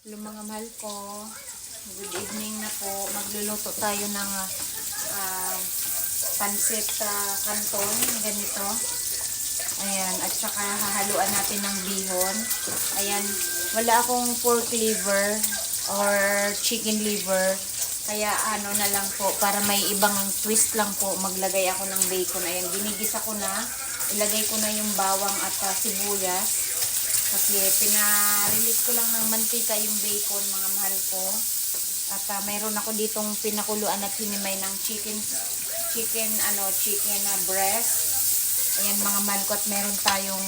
Hello mga mahal ko. Good evening na po. Magluluto tayo ng pansit canton. Ganito. Ayan. At saka hahaluan natin ng bihon. Ayan. Wala akong pork liver or chicken liver. Kaya ano na lang po. Para may ibang twist lang po. Maglagay ako ng bacon. Ayan. Ginigisa ko na. Ilagay ko na yung bawang at sibuyas. Kasi pina-release ko lang ng mantika yung bacon, mga mahal ko. At mayroon ako ditong pinakuluan at hinimay ng chicken breast. Ayan mga mahal ko, at meron tayong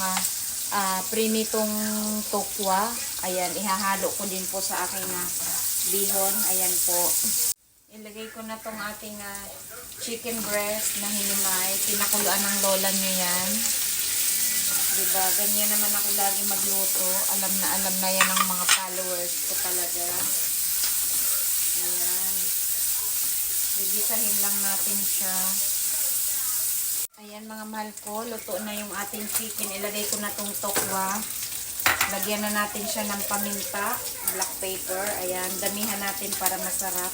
prinitong tokwa. Ayan, ihahalo ko din po sa aking bihon. Ayan po. Ilagay ko na tong ating chicken breast na hinimay. Pinakuluan ng lola nyo yan. Diba? Ganyan naman ako lagi magluto. Alam na yan ng mga followers ko talaga. Ayan. Gigisahin lang natin siya. Ayan mga mahal ko. Luto na yung ating chicken. Ilagay ko na tong tokwa. Lagyan na natin siya ng paminta. Black pepper. Ayan. Damihan natin para masarap.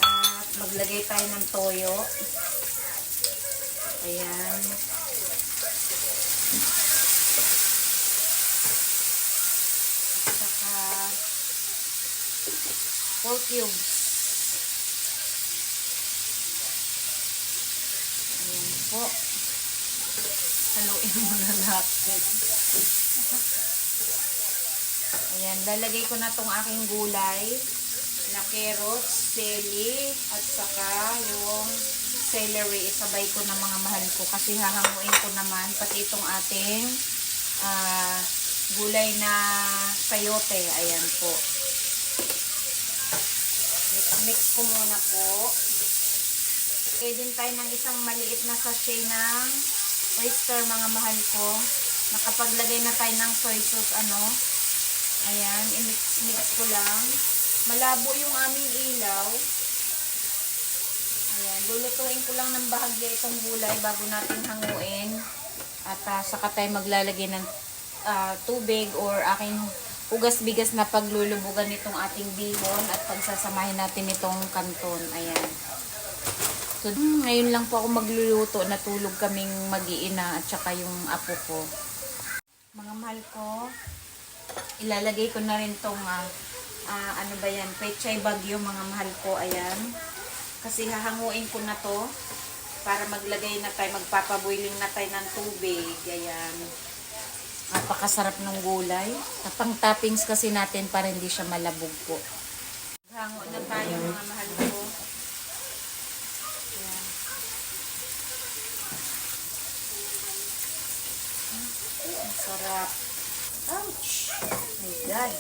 At maglagay tayo ng toyo. Ayan. Pork cubes. Ayan po. Haluin muna natin. Ayan, lalagay ko na tong aking gulay na carrots, sili, at saka yung celery. Isabay ko na mga mahal ko kasi hahanguin ko naman pati itong ating gulay na sayote. Ayan po. Mix ko muna po. Okay din tayo ng isang maliit na sachet ng oyster mga mahal ko. Nakapaglagay na tayo ng soy sauce Ayan, i-mix ko lang. Malabo yung aming ilaw. Ayan, lulutuin ko lang ng bahagya itong gulay bago natin hanguin. At saka tayo maglalagay ng tubig or aking ugas-bigas na paglulubugan nitong ating bihon at pagsasamahin natin itong canton. Ayan. So, ngayon lang po ako magluluto. Natulog kaming mag-iina at saka yung apo ko. Mga mahal ko, ilalagay ko na rin tong ano ba yan? Pechay bagyo mga mahal ko. Ayan. Kasi hahanguin ko na to para maglagay na tayo, magpapaboiling na tayo ng tubig. Ayan. Napakasarap ng gulay. Pang toppings kasi natin para hindi siya malabog po. Hango na tayo mga mahal ko. Ayan. Ang sarap. Ouch! My God.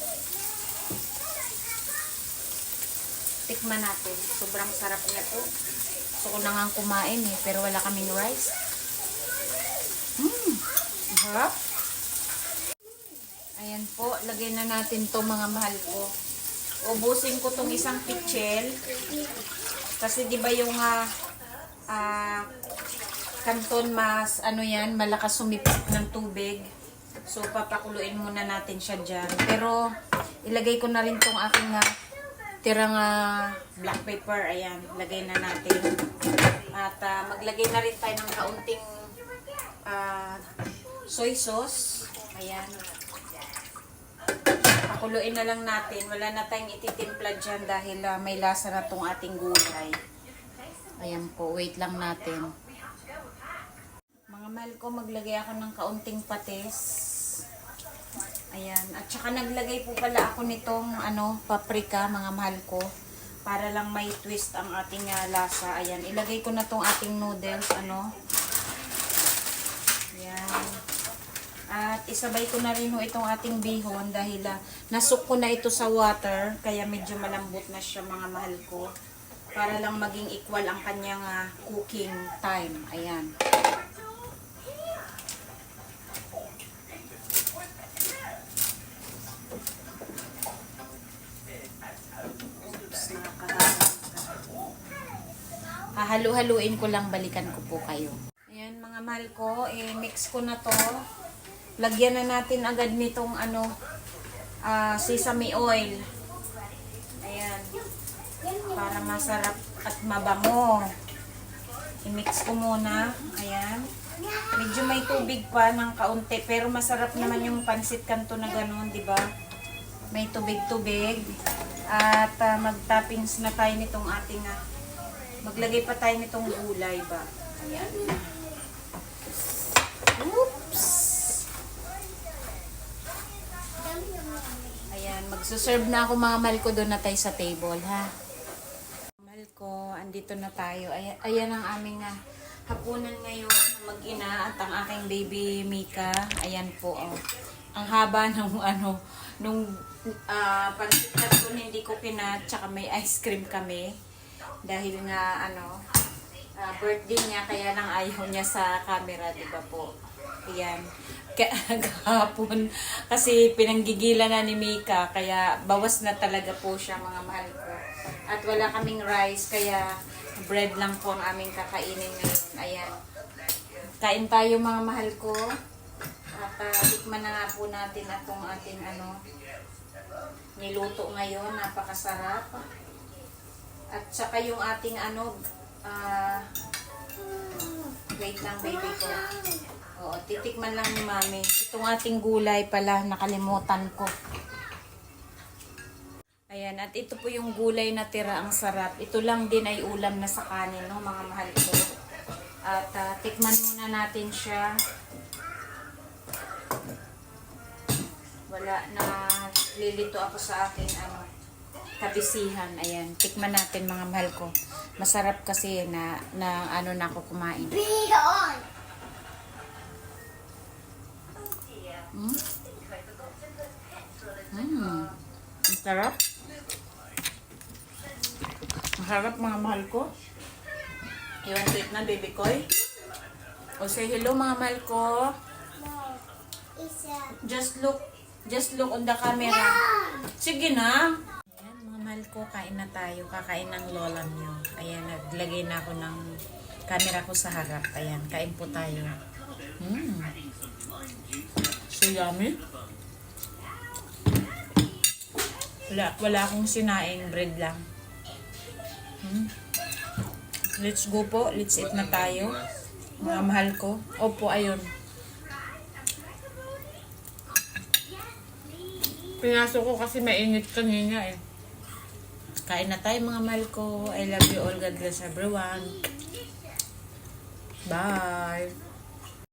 Tikman natin. Sobrang sarap niya po. Gusto ko na nga kumain pero wala kaming rice. Harap. Ayan po, lagay na natin to mga mahal ko. Ubusin ko tong isang pichel. Kasi di ba yung canton mas malakas sumipsip ng tubig. So papakuluin muna natin siya dyan. Pero ilagay ko na rin tong aking tirang black pepper. Ayan, lagay na natin. At maglagay na rin tayo ng kaunting soy sauce. Ayan. Pakuluin na lang natin. Wala na tayong ititimpla dyan dahil may lasa na tong ating gulay. Ayan po. Wait lang natin. Mga mahal ko, maglagay ako ng kaunting patis. Ayan. At saka naglagay po pala ako nitong paprika, mga mahal ko. Para lang may twist ang ating lasa. Ayan. Ilagay ko na tong ating noodles. Ayan. At isabay ko na rin itong ating bihon dahil nasuk ko na ito sa water. Kaya medyo malambot na siya mga mahal ko. Para lang maging equal ang kanyang cooking time. Ayan. Oops, nakakaharap. Hahalu-haluin ko lang, balikan ko po kayo. Ayan mga mahal ko, mix ko na to. Lagyan na natin agad nitong sesame oil. Ayan. Para masarap at mabango. I-mix ko muna. Ayan. Medyo may tubig pa ng kaunti. Pero masarap naman yung pansit kanto na ganun, di ba? May tubig-tubig. At mag-toppings na tayo nitong ating maglagay pa tayo nitong gulay ba. Ayan. Oops! Ayan, magsuserve na ako mga mahal ko, doon na tayo sa table, ha? Mahal ko, andito na tayo. Ayan ang aming hapunan ngayon, mag-ina at ang aking baby Mika. Ayan po, oh. Ang haba nung pansit ko hindi ko kinat, tsaka may ice cream kami. Dahil nga, birthday niya, kaya lang ayaw niya sa camera, di ba po? Ayan. Kahapon, kasi pinanggigilan na ni Mika, kaya bawas na talaga po siya, mga mahal ko. At wala kaming rice, kaya bread lang po ang aming kakainin ngayon. Ayan. Kain tayo, mga mahal ko. At tikman na nga po natin itong ating niluto ngayon. Napakasarap. At saka yung ating wait lang, baby ko. Oo, titikman lang ni Mami. Itong ating gulay pala, nakalimutan ko. Ayan, at ito po yung gulay na tira, ang sarap. Ito lang din ay ulam na sa kanin, no, mga mahal ko. At tikman muna natin siya. Wala na, lilito ako sa aking kabisihan. Ayan, tikman natin, mga mahal ko. Masarap kasi na ako kumain. Ang sarap. Ang harap, mga mahal ko. You want to eat na, baby koy? O say hello, mga mahal ko. Just look on the camera. Sige na. Ayan, mga mahal ko, kain na tayo. Kakain ng lola niyo. Ayan, naglagay na ako ng camera ko sa harap. Ayan, kain po tayo. So yummy. Wala akong sinaing, bread lang. Let's go po. Let's eat na tayo. Mga mahal ko. Opo, ayun. Pinasok ko kasi mainit kanina eh. Kain na tayo, mga mahal ko. I love you all. God bless everyone. Bye.